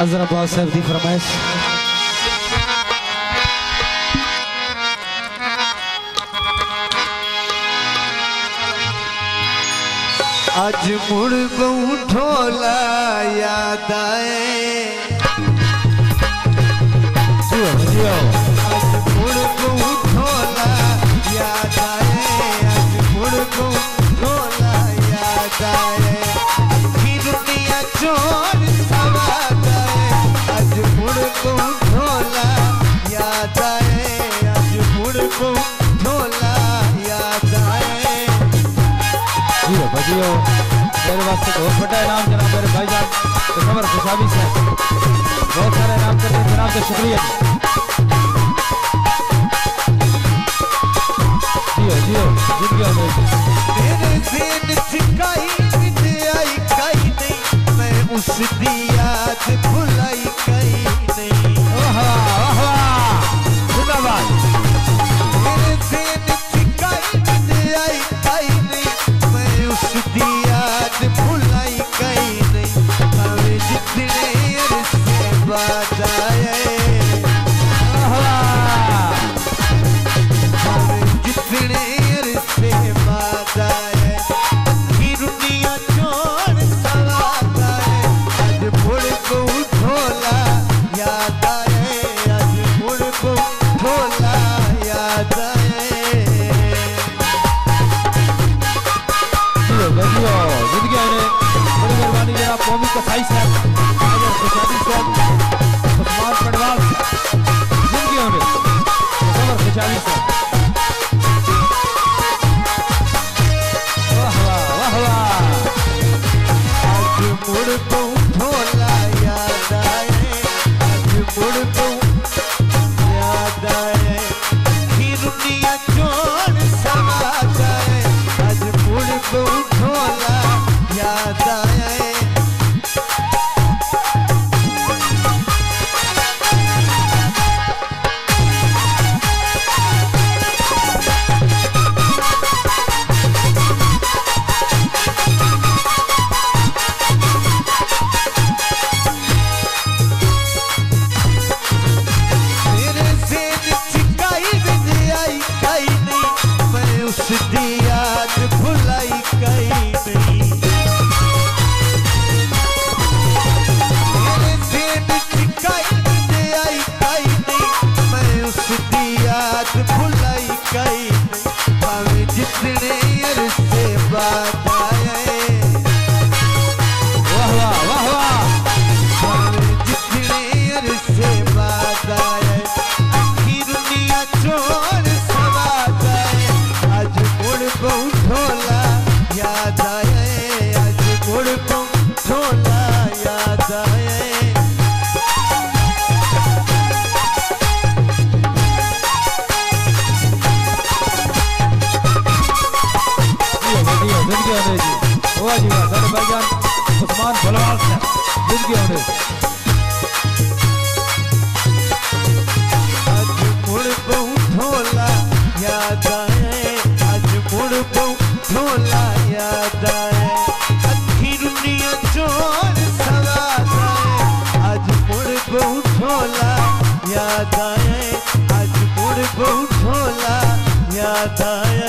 अजरा बाबा साहब की फरमाइश। आज मुड़ बहु ढोला याद आए, आज मुड़ बहु ढोला याद आए, आज मुड़ बहु ढोला याद आए, दुनिया चोर सवाद आए, आज मुड़ बहु ढोला याद आए, आज मुड़ बहु ढोला याद आए। भजियो मेरे वास्ते बहुत बड़ा इनाम जनाब मेरे भाईजान तो खबर खुशाबी से बहुत सारे इनाम करते हैं जनाब, तो शुक्रिया जियो जियो जीत गया मेरे ज़हन चिकाई आई कहीं नहीं, मैं उस दी याद भुलाई कहीं नहीं। वाह वाह जिंदाबाद। मेरे ज़हन चिकाई आई कहीं नहीं, मैं उस दी याद भुलाई कहीं नहीं, हमें जितने अरसे बाद आए, हमें जितने अरसे बाद आए, दुनिया चोर सवाद आए, आज मुड़ बहु ढोला याद आए, आज मुड़ बहु ढोला याद आए। जियो जीत गया इन्हें बड़ी मेहरबानी जनाब कौमी कसाई साहब खुशाबी साहब उस्मान पडवाल जीत गया उन्हें खबर खुशाबी साहब। वाह वाह वाह वाह। आज मुड़ बहु ढोला याद आए, आज मुड़ बहु याद आए, दुनिया चोर सवाद आए, आज मुड़ बहु ढोला याद आए। मेरे ज़हन चिकाई आई कहीं नहीं, मैं उस दी याद भुलाई कहीं नहीं। मेरे ज़हन चिकाई आई कहीं नहीं, मैं उस दी याद भुलाई कहीं नहीं, हमें जितने अरसे बाद आए, वाह वाह वाह वाह। हमें जितने अरसे बाद आए, दुनिया चोर सवाद आए, आज मुड़ बहु ढोला याद आए, आज मुड़ बहु ढोला याद आए। जियो जीत गया उन्हें जी वाह जी वाह सारे भाईजान उस्मान भलवाल साहब जीत गया उन्हें। आज मुड़ बहु ढोला याद आए, आज मुड़ बहु ढोला याद आए, दुनिया चोर सवाद आए, आज मुड़ बहु ढोला याद आए, आज मुड़ बहु ढोला याद आए।